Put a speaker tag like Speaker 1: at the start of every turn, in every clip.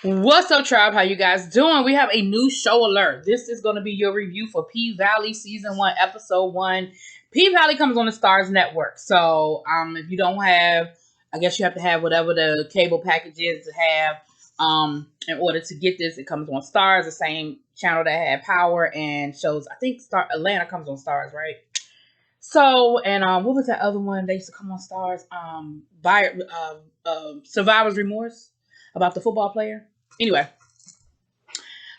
Speaker 1: What's up, tribe? How you guys doing? We have a new show alert. This is going to be your review for P-Valley Season 1, Episode 1. P-Valley comes on the Starz Network. So, if you don't have, I guess you have to have whatever the cable package is to have in order to get this. It comes on Starz, the same channel that had Power and shows. I think Atlanta comes on Starz, right? So, and what was that other one? They used to come on Starz. Survivor's Remorse, about the football player. Anyway,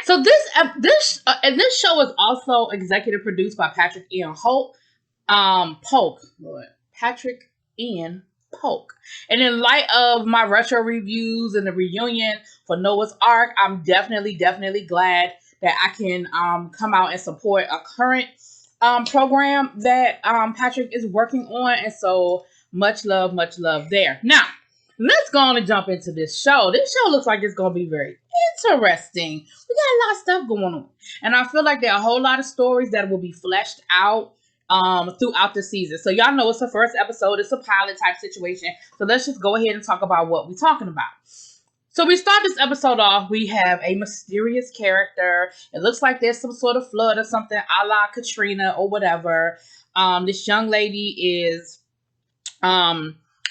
Speaker 1: so this show is also executive produced by Patrick Ian Polk. Patrick Ian Polk. And in light of my retro reviews and the reunion for Noah's Ark, I'm definitely glad that I can come out and support a current program that Patrick is working on. And so much love there. Now, let's go on and jump into this show. This show looks like it's going to be very interesting. We got a lot of stuff going on. And I feel like there are a whole lot of stories that will be fleshed out throughout the season. So y'all know it's the first episode. It's a pilot type situation. So let's just go ahead and talk about what we're talking about. So we start this episode off. We have a mysterious character. It looks like there's some sort of flood or something a la Katrina or whatever. This young lady is...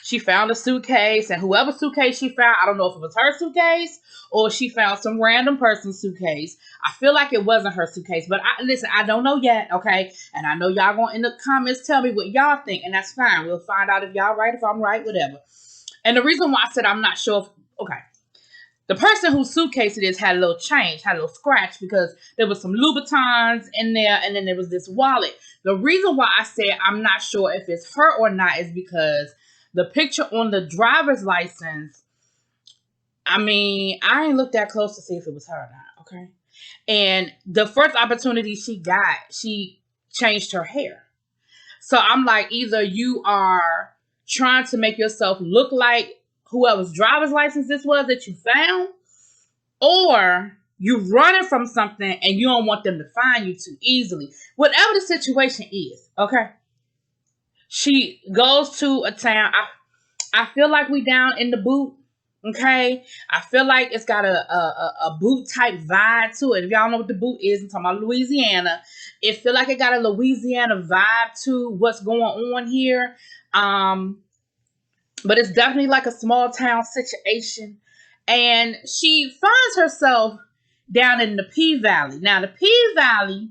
Speaker 1: she found a suitcase, and whoever suitcase she found, I don't know if it was her suitcase or she found some random person's suitcase. I feel like it wasn't her suitcase, but listen, I don't know yet, okay? And I know y'all gonna in the comments tell me what y'all think, and that's fine. We'll find out if y'all right, if I'm right, whatever. And the reason why I said I'm not sure, okay. The person whose suitcase it is had a little change, had a little scratch because there was some Louboutins in there, and then there was this wallet. The reason why I said I'm not sure if it's her or not is because the picture on the driver's license, I mean, I ain't looked that close to see if it was her or not, okay? And the first opportunity she got, she changed her hair. So I'm like, either you are trying to make yourself look like whoever's driver's license this was that you found, or you're running from something and you don't want them to find you too easily. Whatever the situation is, okay? She goes to a town. I feel like we down in the boot, okay? I feel like it's got a boot type vibe to it. If y'all know what the boot is, I'm talking about Louisiana. It feel like it got a Louisiana vibe to what's going on here. But it's definitely like a small town situation. And she finds herself down in the P-Valley. Now, the P-Valley,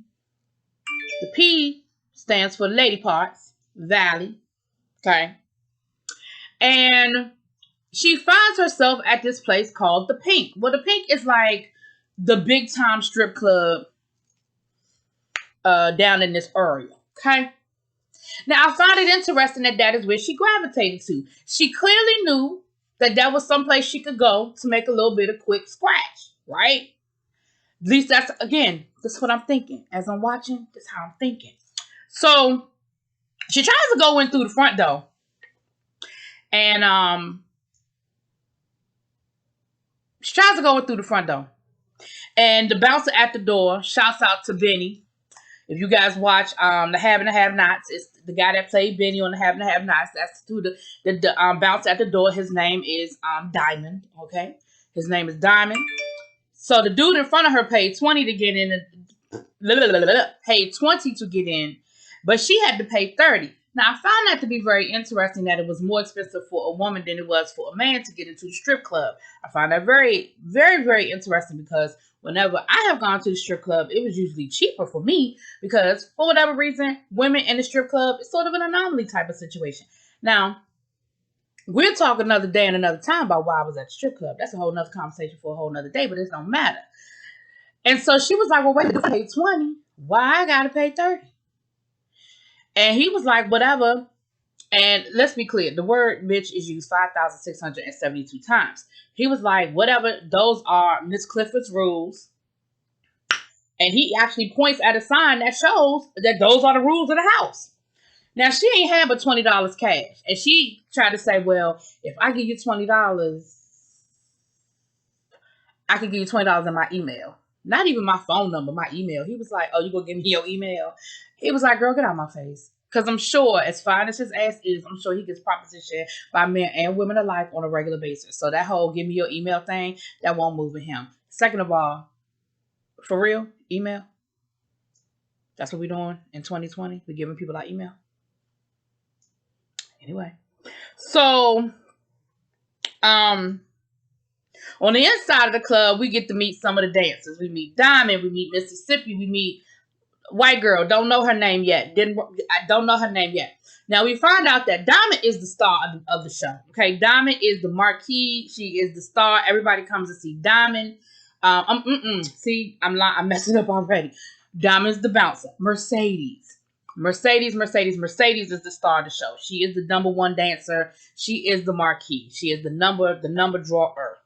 Speaker 1: the P stands for lady parts, valley, okay? And she finds herself at this place called the Pink. Well, the Pink is like the big time strip club down in this area, okay? Now, I find it interesting that is where she gravitated to. She clearly knew that was someplace she could go to make a little bit of quick scratch, right? At least that's, again, this is what I'm thinking. As I'm watching, this is how I'm thinking. So, she tries to go in through the front door. And, she tries to go in through the front door. And the bouncer at the door shouts out to Benny. If you guys watch The Have and the Have-Nots, it's the guy that played Benny on The Have and the Have-Nots. That's who the bouncer at the door. His name is Diamond, okay? His name is Diamond. So the dude in front of her paid $20 to get in. Paid $20 to get in. But she had to pay $30. Now, I found that to be very interesting that it was more expensive for a woman than it was for a man to get into the strip club. I find that very, very interesting because whenever I have gone to the strip club, it was usually cheaper for me because for whatever reason, women in the strip club is sort of an anomaly type of situation. Now, we'll talk another day and another time about why I was at the strip club. That's a whole nother conversation for a whole nother day, but it don't matter. And so she was like, well, wait, I paid $20. Why I gotta pay $30? And he was like, whatever. And let's be clear, the word bitch is used 5,672 times. He was like, whatever, those are Miss Clifford's rules. And he actually points at a sign that shows that those are the rules of the house. Now, she ain't had but $20 cash. And she tried to say, well, if I give you $20, I can give you $20 in my email. Not even my phone number, my email. He was like, oh, you gonna give me your email? He was like, girl, get out of my face. Because I'm sure, as fine as his ass is, I'm sure he gets propositioned by men and women alike on a regular basis. So that whole give me your email thing, that won't move with him. Second of all, for real, email. That's what we're doing in 2020. We're giving people our email. Anyway. So, on the inside of the club, we get to meet some of the dancers. We meet Diamond, we meet Mississippi, we meet white girl. Don't know her name yet. I don't know her name yet. Now we find out that Diamond is the star of the show. Okay, Diamond is the marquee. She is the star. Everybody comes to see Diamond. See, I'm messing up already. Diamond's the bouncer. Mercedes is the star of the show. She is the number one dancer. She is the marquee. She is the number drawer.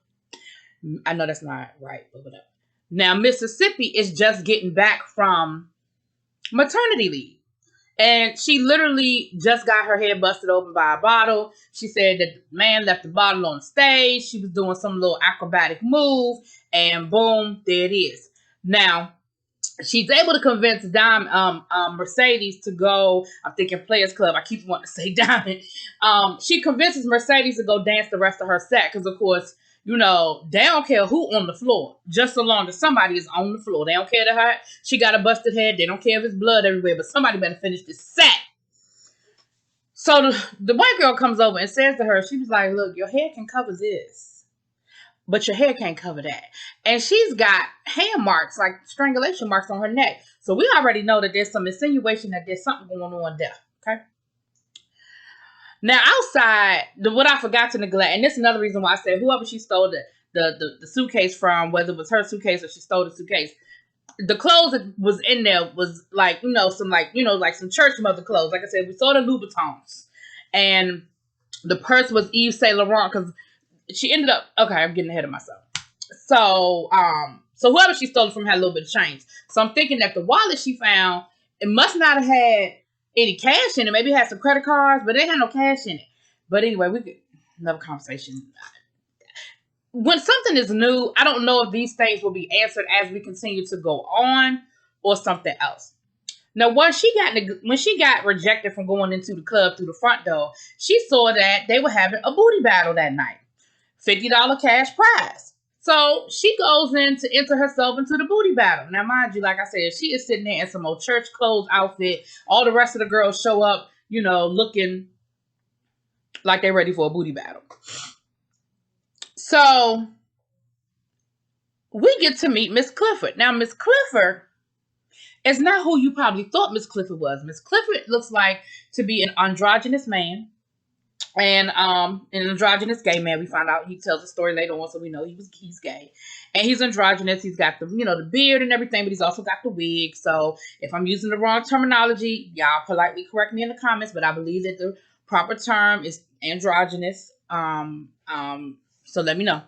Speaker 1: I know that's not right, but whatever. Now Mississippi is just getting back from maternity leave, and she literally just got her head busted open by a bottle. She said that the man left the bottle on stage. She was doing some little acrobatic move, and boom, there it is. Now she's able to convince Mercedes to go. I'm thinking Players Club. I keep wanting to say Diamond. She convinces Mercedes to go dance the rest of her set because, of course, you know, they don't care who on the floor, just so long as somebody is on the floor. They don't care to her. She got a busted head. They don't care if it's blood everywhere, but somebody better finish this set. So the white girl comes over and says to her, she was like, look, your hair can cover this, but your hair can't cover that. And she's got hand marks, like strangulation marks on her neck. So we already know that there's some insinuation that there's something going on there. Okay. Now, outside, what I forgot to neglect, and this is another reason why I said whoever she stole the suitcase from, whether it was her suitcase or she stole the suitcase, the clothes that was in there was like, some church mother clothes. Like I said, we saw the Louboutins. And the purse was Yves Saint Laurent because she ended up, okay, I'm getting ahead of myself. So whoever she stole it from had a little bit of change. So I'm thinking that the wallet she found, it must not have had any cash in it. Maybe it had some credit cards, but it had no cash in it. But anyway, we could another conversation. When something is new, I don't know if these things will be answered as we continue to go on or something else. Now, when she got rejected from going into the club through the front door, she saw that they were having a booty battle that night. $50 cash prize. So she goes in to enter herself into the booty battle. Now, mind you, like I said, she is sitting there in some old church clothes outfit. All the rest of the girls show up, looking like they're ready for a booty battle. So we get to meet Miss Clifford. Now, Miss Clifford is not who you probably thought Miss Clifford was. Miss Clifford looks like to be an androgynous man. And an androgynous gay man. We find out, he tells a story later on, so we know he's gay. And he's androgynous. He's got the beard and everything, but he's also got the wig. So if I'm using the wrong terminology, y'all politely correct me in the comments, but I believe that the proper term is androgynous. So let me know.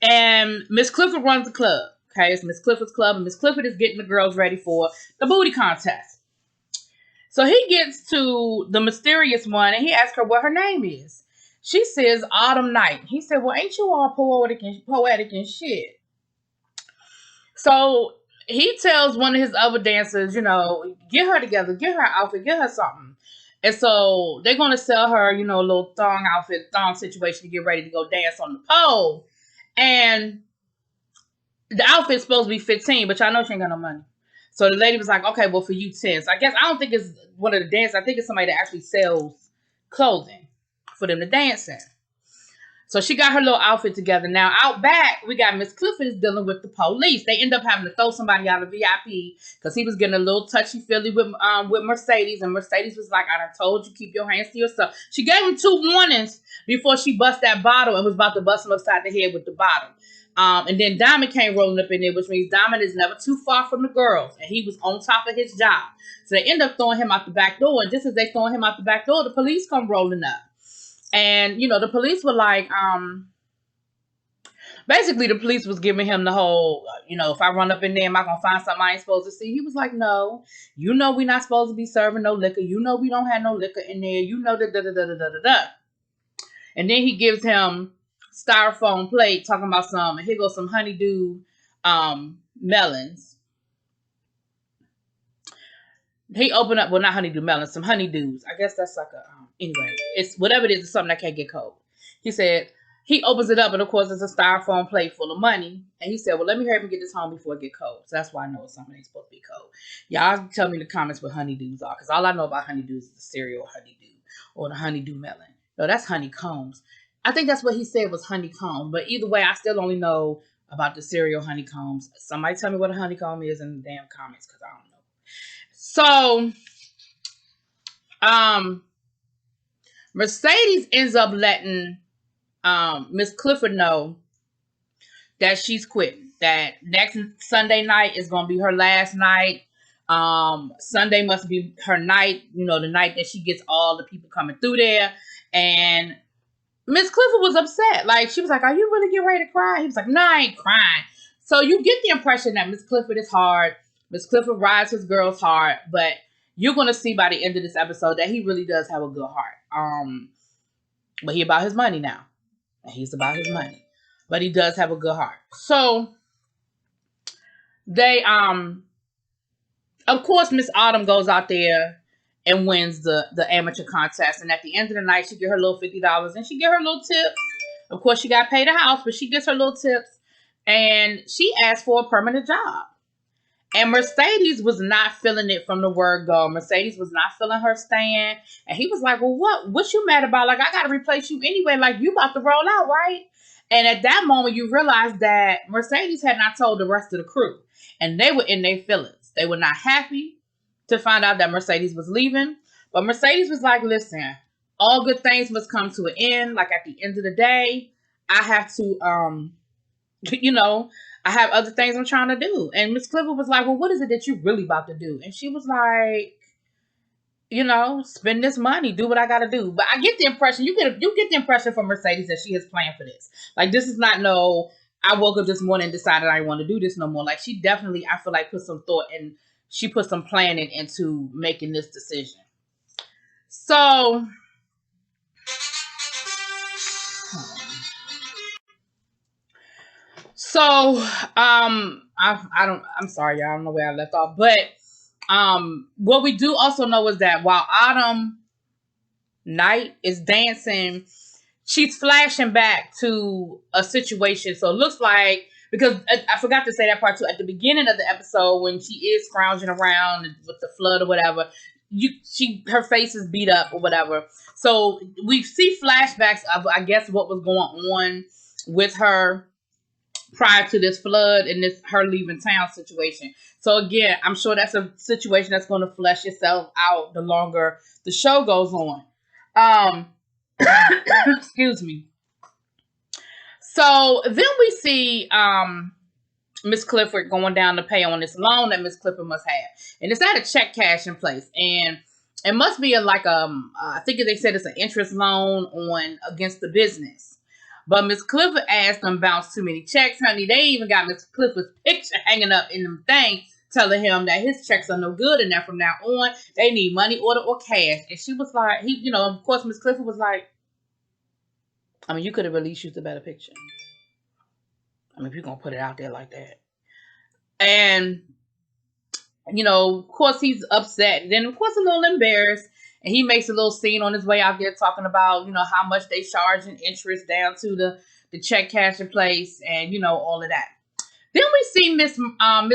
Speaker 1: And Miss Clifford runs the club. Okay, it's Miss Clifford's club, and Miss Clifford is getting the girls ready for the booty contest. So he gets to the mysterious one, and he asks her what her name is. She says Autumn Night. He said, well, ain't you all poetic and shit? So he tells one of his other dancers, get her together, get her outfit, get her something. And so they're going to sell her, a little thong situation to get ready to go dance on the pole. And the outfit's supposed to be 15, but y'all know she ain't got no money. So the lady was like, okay, well, for you 10. So I don't think it's one of the dancers. I think it's somebody that actually sells clothing for them to dance in. So she got her little outfit together. Now, out back, we got Miss Clifford is dealing with the police. They end up having to throw somebody out of VIP because he was getting a little touchy-feely with Mercedes. And Mercedes was like, I done told you, keep your hands to yourself. She gave him 2 warnings before she bust that bottle and was about to bust him upside the head with the bottle. And then Diamond came rolling up in there, which means Diamond is never too far from the girls. And he was on top of his job. So they end up throwing him out the back door. And just as they throwing him out the back door, the police come rolling up. And, the police were like, basically the police was giving him the whole, if I run up in there, am I going to find something I ain't supposed to see? He was like, no, we're not supposed to be serving no liquor. We don't have no liquor in there. Da-da-da-da-da-da-da. And then he gives him styrofoam plate talking about here goes some honeydew melons. he opened up, well, not honeydew melon, some honeydews. I guess that's like a, anyway, it's whatever it is, it's something that can't get cold. He said, he opens it up, and of course, it's a styrofoam plate full of money. And he said, well, let me hurry up and get this home before it get cold. So that's why I know it's something ain't supposed to be cold. Y'all tell me in the comments what honeydews are, because all I know about honeydews is the cereal honeydew or the honeydew melon. No, that's honeycombs. I think that's what he said was honeycomb. But either way, I still only know about the cereal honeycombs. Somebody tell me what a honeycomb is in the damn comments, because I don't know. So, Mercedes ends up letting Miss Clifford know that she's quitting. That next Sunday night is gonna be her last night. Sunday must be her night, the night that she gets all the people coming through there. And Miss Clifford was upset. Like, she was like, are you really getting ready to cry? He was like, no, I ain't crying. So you get the impression that Miss Clifford is hard. Miss Clifford rides his girl's heart, but you're going to see by the end of this episode that he really does have a good heart. But he about his money now. And he's about his money. But he does have a good heart. So, they, of course, Miss Autumn goes out there and wins the amateur contest. And at the end of the night, she get her little $50 and she get her little tips. Of course, she got paid a house, but she gets her little tips. And she asked for a permanent job. And Mercedes was not feeling it from the word go. Mercedes was not feeling her staying. And he was like, well, what you mad about? Like, I got to replace you anyway. Like, you about to roll out, right? And at that moment, you realize that Mercedes had not told the rest of the crew. And they were in their feelings. They were not happy to find out that Mercedes was leaving. But Mercedes was like, listen, all good things must come to an end. Like, at the end of the day, I have to, I have other things I'm trying to do. And Miss Clifford was like, well, what is it that you really about to do? And she was like, spend this money, do what I got to do. But I get the impression, you get the impression from Mercedes that she has planned for this. Like, this is not I woke up this morning and decided I want to do this no more. Like, she definitely, I feel like, put some thought and she put some planning into making this decision. So, I'm sorry, y'all, I don't know where I left off, but what we do also know is that while Autumn Night is dancing, she's flashing back to a situation. So it looks like, because I forgot to say that part too, at the beginning of the episode when she is scrounging around with the flood or whatever, her face is beat up or whatever. So we see flashbacks of, I guess, what was going on with her prior to this flood and her leaving town situation. So again, I'm sure that's a situation that's going to flesh itself out the longer the show goes on. Excuse me. So then we see Miss Clifford going down to pay on this loan that Miss Clifford must have, and it's at a check cash in place, and it must be I think they said it's an interest loan against the business. But Miss Clifford asked them bounce too many checks, honey. They even got Miss Clifford's picture hanging up in them things, telling him that his checks are no good and that from now on they need money order or cash. And she was like, of course, Miss Clifford was like, I mean, you could have at least used a better picture. I mean, if you're gonna put it out there like that. And of course he's upset. And then of course a little embarrassed. And he makes a little scene on his way out there talking about, how much they charge in interest down to the check cashing place and, all of that. Then we see Miss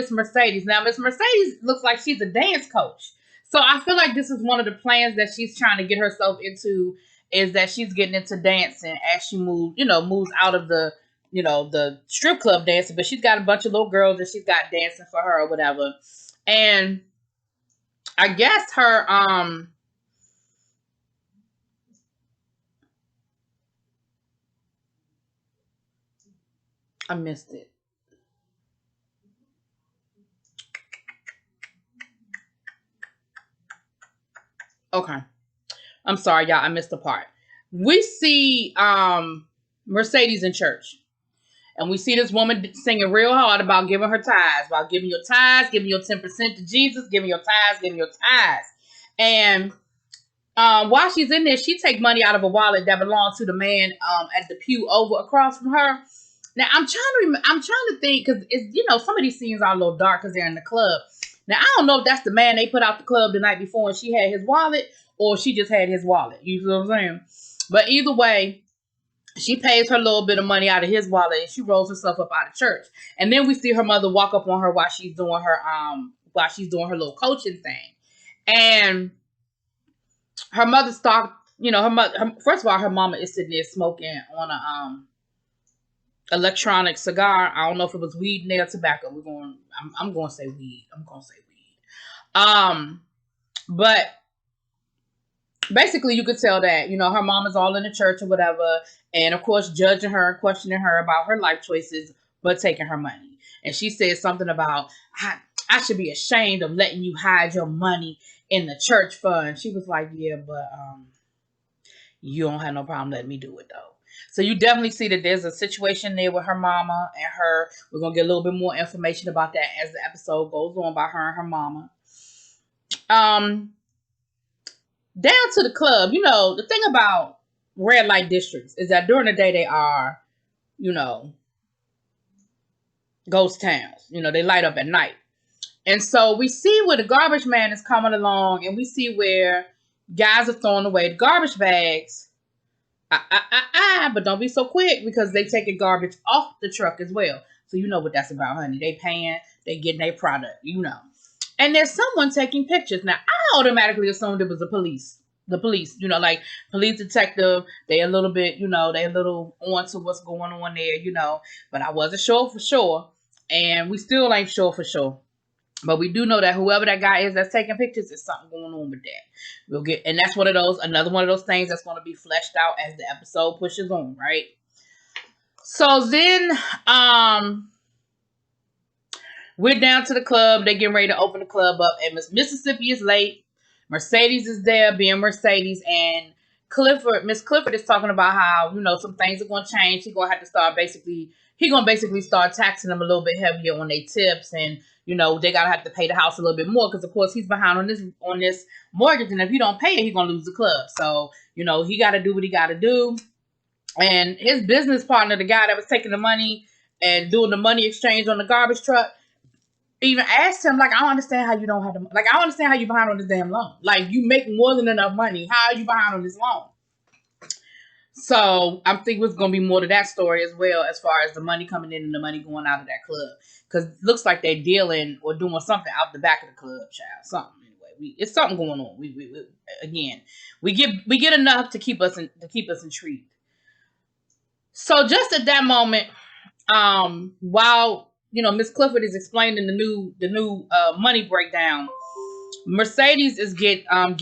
Speaker 1: Mercedes. Now, Miss Mercedes looks like she's a dance coach. So I feel like this is one of the plans that she's trying to get herself into, is that she's getting into dancing as she moves out of the strip club dancing. But she's got a bunch of little girls that she's got dancing for her or whatever. And I guess her, I missed it. Okay. I'm sorry, y'all. I missed the part. We see Mercedes in church. And we see this woman singing real hard about giving her tithes, about giving your tithes, giving your 10% to Jesus, giving your tithes, giving your tithes. And while she's in there, she takes money out of a wallet that belonged to the man at the pew over across from her. Now I'm trying to think, because it's some of these scenes are a little dark because they're in the club. Now, I don't know if that's the man they put out the club the night before and she had his wallet, or she just had his wallet. You know what I'm saying? But either way, she pays her little bit of money out of his wallet and she rolls herself up out of church. And then we see her mother walk up on her while she's doing her little coaching thing. And her mother stopped, first of all, her mama is sitting there smoking on a electronic cigar. I don't know if it was weed, nail, tobacco. I'm going to say weed. But basically you could tell that, her mom is all in the church or whatever. And of course, judging her, questioning her about her life choices, but taking her money. And she said something about, I should be ashamed of letting you hide your money in the church fund. She was like, yeah, but you don't have no problem letting me do it though. So you definitely see that there's a situation there with her mama and her. We're going to get a little bit more information about that as the episode goes on about her and her mama. Down to the club. The thing about red light districts is that during the day they are, ghost towns. They light up at night. And so we see where the garbage man is coming along, and we see where guys are throwing away the garbage bags. But don't be so quick, because they taking garbage off the truck as well. So you know what that's about, honey. They paying, they getting their product, And there's someone taking pictures. Now, I automatically assumed it was the police. The police, like police detective, they a little bit, they a little on to what's going on there, But I wasn't sure for sure. And we still ain't sure for sure. But we do know that whoever that guy is that's taking pictures, there's something going on with that. And that's another one of those things that's going to be fleshed out as the episode pushes on, right? So then, we're down to the club. They're getting ready to open the club up, and Miss Mississippi is late. Mercedes is there being Mercedes, and Miss Clifford is talking about how, some things are going to change. He's going to have to start basically start taxing them a little bit heavier on their tips, and they gotta have to pay the house a little bit more because of course he's behind on this mortgage, and if he don't pay it, he's gonna lose the club. So he gotta do what he gotta do. And his business partner, the guy that was taking the money and doing the money exchange on the garbage truck, even asked him, like, I don't understand how you don't have the, like, I don't understand how you behind on this damn loan. Like, you make more than enough money. How are you behind on this loan? So I think it's going to be more to that story as well, as far as the money coming in and the money going out of that club. Because it looks like they're dealing or doing something out the back of the club, child. Something anyway. It's something going on. We get enough to keep us intrigued. So just at that moment, while Miss Clifford is explaining the new money breakdown, Mercedes gets a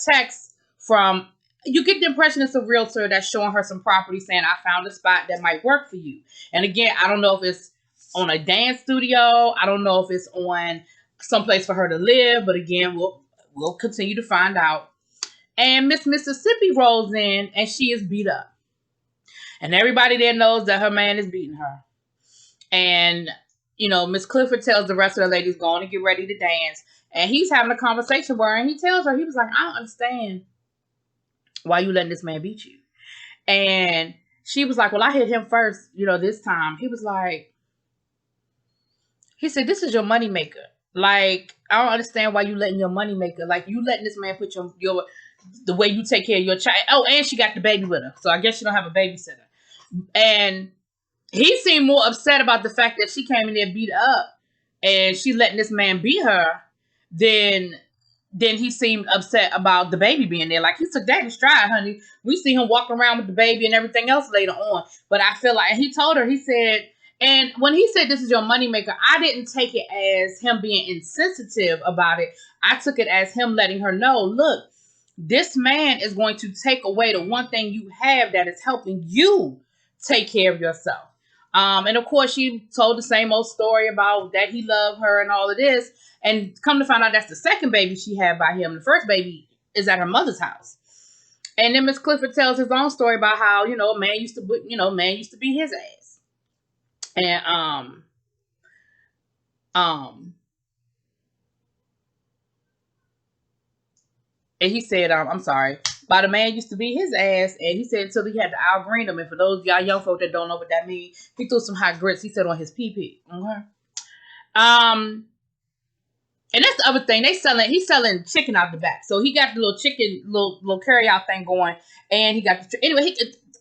Speaker 1: text from. You get the impression it's a realtor that's showing her some property saying, I found a spot that might work for you. And again, I don't know if it's on a dance studio. I don't know if it's on someplace for her to live. But again, we'll continue to find out. And Miss Mississippi rolls in and she is beat up. And everybody there knows that her man is beating her. And, Miss Clifford tells the rest of the ladies, go on and get ready to dance. And he's having a conversation with her. And he tells her, he was like, I don't understand why you letting this man beat you? And she was like, well, I hit him first, this time. He was like, he said, this is your moneymaker. Like, I don't understand why you letting your moneymaker, like, you letting this man put the way you take care of your child. Oh, and she got the baby with her. So I guess she don't have a babysitter. And he seemed more upset about the fact that she came in there beat up and she letting this man beat her then he seemed upset about the baby being there. Like, he took that in stride, honey. We see him walking around with the baby and everything else later on. But I feel like, and he told her, he said, and when he said this is your moneymaker, I didn't take it as him being insensitive about it. I took it as him letting her know, look, this man is going to take away the one thing you have that is helping you take care of yourself. And of course, she told the same old story about that he loved her and all of this. And come to find out, that's the second baby she had by him. The first baby is at her mother's house. And then Miss Clifford tells his own story about how, a man used to beat his ass. And and he said, I'm sorry, but a man used to beat his ass, and he said until he had to out-green him. And for those of y'all young folk that don't know what that means, he threw some hot grits, he said, on his pee-pee. Okay. And that's the other thing. He's selling chicken out the back. So he got the little chicken, little carry out thing going. And he got anyway,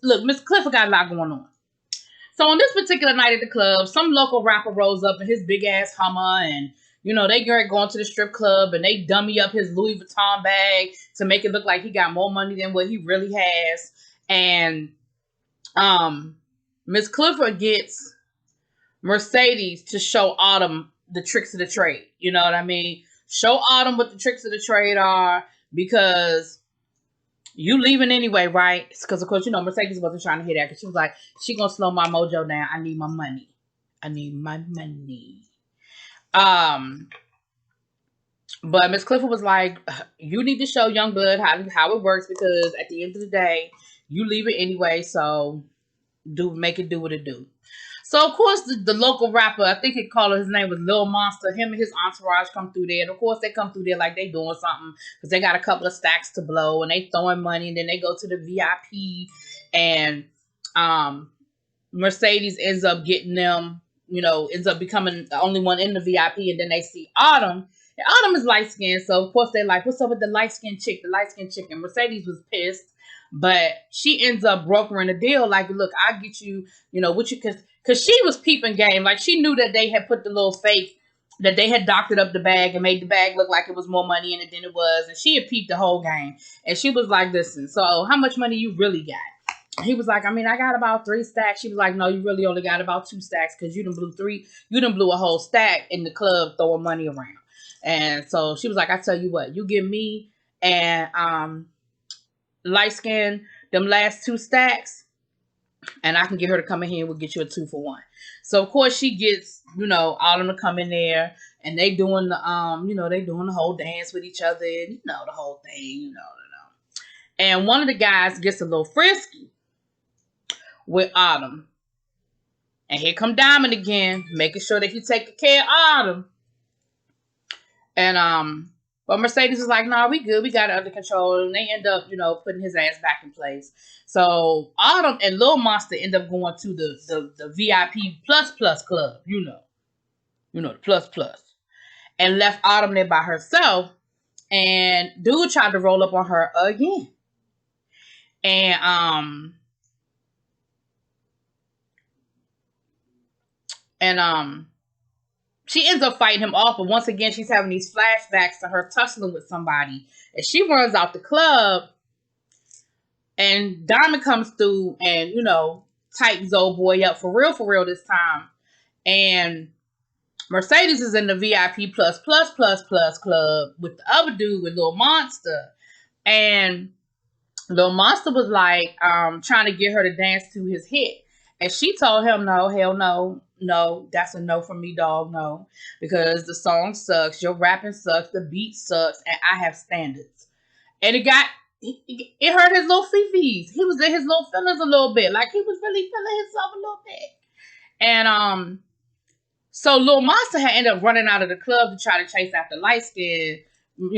Speaker 1: look, Miss Clifford got a lot going on. So on this particular night at the club, some local rapper rolls up in his big ass Hummer, and they get going to the strip club, and they dummy up his Louis Vuitton bag to make it look like he got more money than what he really has. And Miss Clifford gets Mercedes to show Autumn the tricks of the trade. You know what I mean? Show Autumn what the tricks of the trade are, because you leaving anyway, right? Because, of course, Mercedes wasn't trying to hear that, because she was like, she gonna slow my mojo down. I need my money. I need my money. But Miss Clifford was like, you need to show Youngblood how it works, because at the end of the day, you leave it anyway, so make it do what it do. So, of course, the local rapper, I think his name was Lil Monster, him and his entourage come through there. And, of course, they come through there like they doing something, because they got a couple of stacks to blow, and they throwing money, and then they go to the VIP, and Mercedes ends up getting them, ends up becoming the only one in the VIP, and then they see Autumn. And Autumn is light-skinned, so, of course, they're like, what's up with the light-skinned chick, And Mercedes was pissed, but she ends up brokering a deal, like, look, I'll get you, what you, because she was peeping game. Like, she knew that they had put the little fake, that they had doctored up the bag and made the bag look like it was more money in it than it was. And she had peeped the whole game. And she was like, listen, so how much money you really got? He was like, I mean, I got about 3 stacks. She was like, no, you really only got about 2 stacks, because you done blew a whole stack in the club throwing money around. And so she was like, I tell you what, you give me and light skin them last 2 stacks, and I can get her to come in here and we'll get you a 2 for 1. So, of course, she gets, all of them to come in there, and they doing the, they doing the whole dance with each other, and, the whole thing, And one of the guys gets a little frisky with Autumn. And here come Diamond again, making sure that he take care of Autumn. And, but Mercedes is like, nah, we good. We got it under control. And they end up, putting his ass back in place. So Autumn and Lil Monster end up going to the VIP plus club, the plus. And left Autumn there by herself. And dude tried to roll up on her again. And she ends up fighting him off, but once again, she's having these flashbacks to her tussling with somebody. And she runs out the club, and Diamond comes through and, tightens old boy up for real this time. And Mercedes is in the VIP plus club with the other dude, with Lil Monster. And Lil Monster was like, trying to get her to dance to his hit. And she told him, no, hell no. No, that's a no from me, dog. No, because the song sucks, your rapping sucks, the beat sucks, and I have standards. And it hurt his little fifis. He was in his little feelings a little bit, like he was really feeling himself a little bit. And so Lil Monster had ended up running out of the club to try to chase after light skin,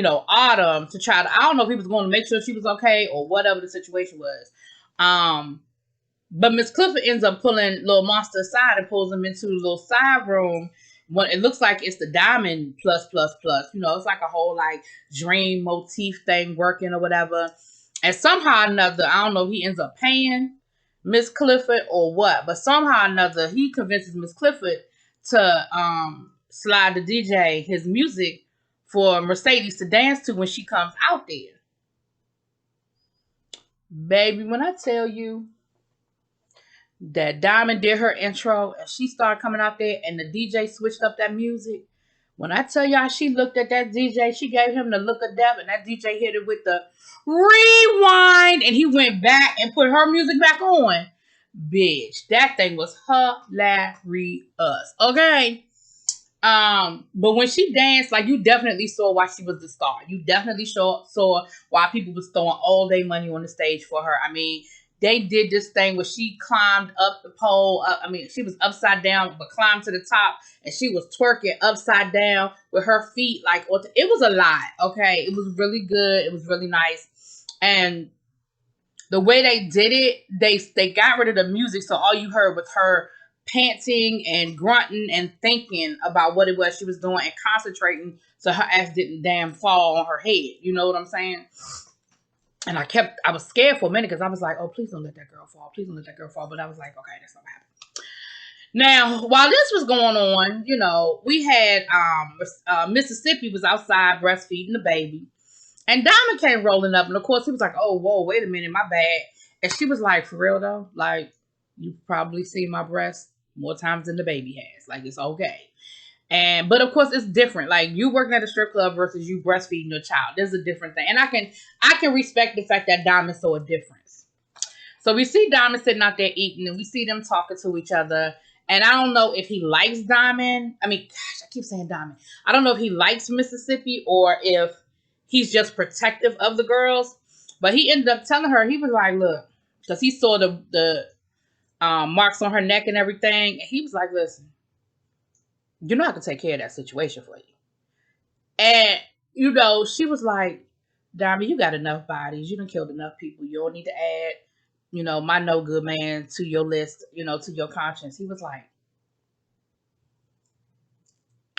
Speaker 1: Autumn, to try to, I don't know if he was going to make sure she was okay or whatever the situation was. But Miss Clifford ends up pulling Lil Monster aside and pulls him into a little side room. When it looks like it's the Diamond plus. It's like a whole like dream motif thing working or whatever. And somehow or another, I don't know if he ends up paying Miss Clifford or what, but somehow or another, he convinces Miss Clifford to slide the DJ his music for Mercedes to dance to when she comes out there. Baby, when I tell you that Diamond did her intro and she started coming out there and the DJ switched up that music. When I tell y'all she looked at that DJ, she gave him the look of death, and that DJ hit it with the rewind, and he went back and put her music back on. Bitch, that thing was hilarious. Okay? But when she danced, like, you definitely saw why she was the star. You definitely saw why people was throwing all their money on the stage for her. I mean, they did this thing where she climbed up the pole. She was upside down, but climbed to the top, and she was twerking upside down with her feet. Like, it was a lot, okay? It was really good. It was really nice. And the way they did it, they got rid of the music, so all you heard was her panting and grunting and thinking about what it was she was doing and concentrating so her ass didn't damn fall on her head. You know what I'm saying? And I was scared for a minute because I was like, oh, please don't let that girl fall. Please don't let that girl fall. But I was like, okay, that's not happening. Now, while this was going on, you know, we had Mississippi was outside breastfeeding the baby. And Diamond came rolling up. And of course, he was like, oh, whoa, wait a minute, my bad. And she was like, for real though? Like, you've probably seen my breast more times than the baby has. Like, it's okay. But of course, it's different. Like, you working at a strip club versus you breastfeeding your child. There's a different thing. And I can respect the fact that Diamond saw a difference. So we see Diamond sitting out there eating, and we see them talking to each other. And I don't know if he likes Diamond. I mean, gosh, I keep saying Diamond. I don't know if he likes Mississippi or if he's just protective of the girls. But he ended up telling her, he was like, look, because he saw the marks on her neck and everything. And he was like, listen, you know I can take care of that situation for you. And, you know, she was like, Diamond, you got enough bodies. You done killed enough people. You don't need to add, you know, my no good man to your list, you know, to your conscience. He was like,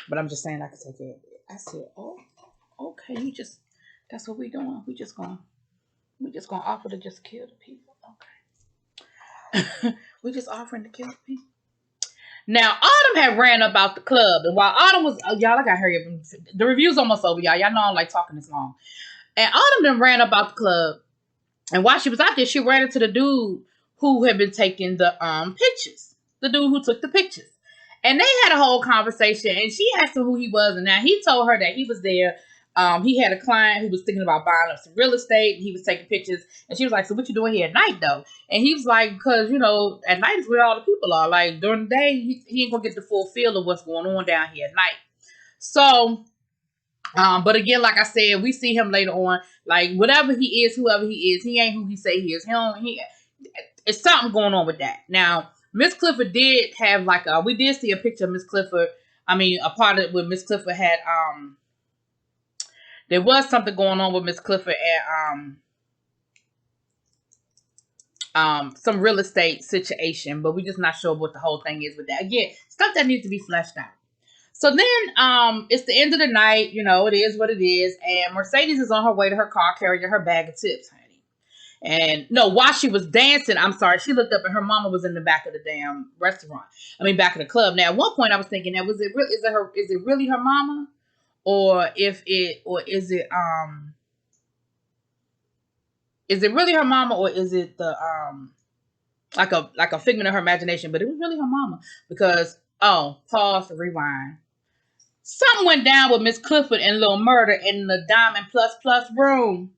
Speaker 1: but I'm just saying I can take care of it. I said, oh, okay, that's what we doing. We just gonna offer to just kill the people. Okay. We just offering to kill the people. Now, Autumn had ran up out the club. And while Autumn was, y'all, I gotta hurry up. The review's almost over, y'all. Y'all know I don't like talking this long. And Autumn then ran up out the club. And while she was out there, she ran into the dude who had been taking the pictures. The dude who took the pictures. And they had a whole conversation. And she asked him who he was. And now he told her that he was there. He had a client who was thinking about buying up some real estate. And he was taking pictures. And she was like, so what you doing here at night, though? And he was like, because, you know, at night is where all the people are. Like, during the day, he ain't going to get the full feel of what's going on down here at night. So, but again, like I said, we see him later on. Like, whatever he is, whoever he is, he ain't who he say he is. It's something going on with that. Now, Miss Clifford did have like we did see a picture of Miss Clifford. I mean, a part of it where Miss Clifford had, there was something going on with Miss Clifford at some real estate situation, but we're just not sure what the whole thing is with that. Again, stuff that needs to be fleshed out. So then it's the end of the night, you know, it is what it is, and Mercedes is on her way to her car carrying her bag of tips, honey. And no, while she was dancing, I'm sorry, she looked up and her mama was in the back of the damn restaurant. I mean, back of the club. Now, at one point I was thinking, now, is it really her mama? Or is it really her mama, or is it the like a figment of her imagination? But it was really her mama, because pause, rewind. Something went down with Miss Clifford and Lil Murder in the Diamond Plus room.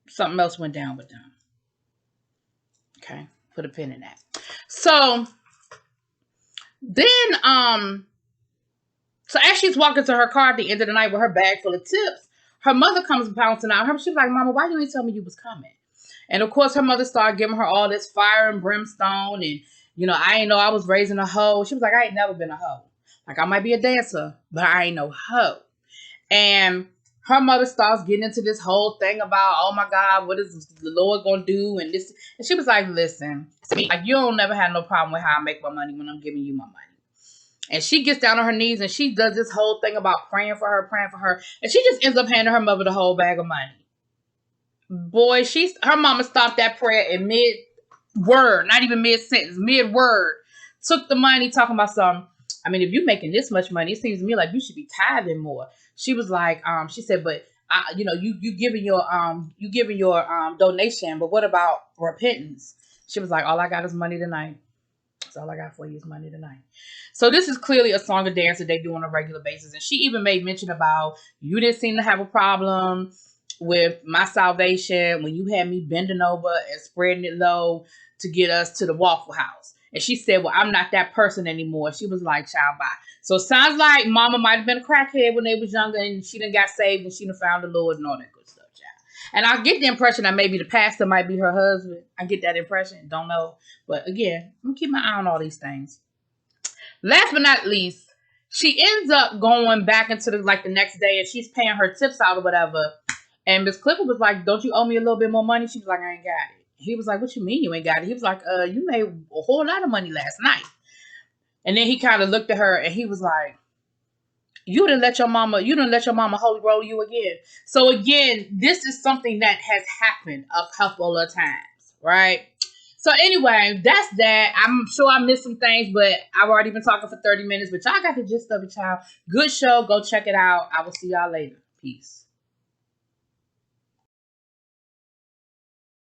Speaker 1: Something else went down with them. Okay, put a pin in that. So then so as she's walking to her car at the end of the night with her bag full of tips, her mother comes bouncing out. She was like, Mama, why you didn't tell me you was coming? And of course, her mother started giving her all this fire and brimstone. And, you know, I ain't know I was raising a hoe. She was like, I ain't never been a hoe. Like, I might be a dancer, but I ain't no hoe. And her mother starts getting into this whole thing about, oh my God, what is the Lord going to do? And this, and she was like, listen, like, you don't never have no problem with how I make my money when I'm giving you my money. And she gets down on her knees and she does this whole thing about praying for her. And she just ends up handing her mother the whole bag of money. Boy, her mama stopped that prayer in mid-word, not even mid-sentence, mid-word. Took the money, talking about something. I mean, if you're making this much money, it seems to me like you should be tithing more. She was like, she said, but you know, you giving your donation, but what about repentance? She was like, all I got is money tonight. That's all I got for you is money tonight. So this is clearly a song and dance that they do on a regular basis. And she even made mention about, you didn't seem to have a problem with my salvation when you had me bending over and spreading it low to get us to the Waffle House. And she said, well, I'm not that person anymore. She was like, child, bye. So it sounds like mama might have been a crackhead when they was younger and she done got saved and she done found the Lord and all that good stuff, child. And I get the impression that maybe the pastor might be her husband. I get that impression. Don't know. But again, I'm keeping my eye on all these things. Last but not least, she ends up going back into the next day and she's paying her tips out or whatever. And Miss Clifford was like, don't you owe me a little bit more money? She was like, I ain't got it. He was like, what you mean you ain't got it? He was like, you made a whole lot of money last night. And then he kind of looked at her and he was like, you didn't let your mama holy roll you again. So again, this is something that has happened a couple of times, right? So anyway, that's that. I'm sure I missed some things, but I've already been talking for 30 minutes. But y'all got the gist of it, child. Good show. Go check it out. I will see y'all later. Peace.